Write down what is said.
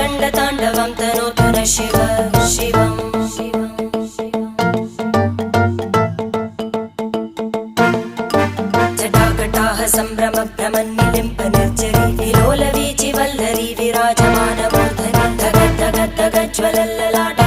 रङ्गताण्डवं तनोतु न शिव शिवम् जटाकटाः सम्भ्रमभ्रमन्निलिम्प निर्जरी विलोलवीचि वल्लरी विराजमानमूर्धनि धगद्धगद्धगज्ज्वलल्ललाट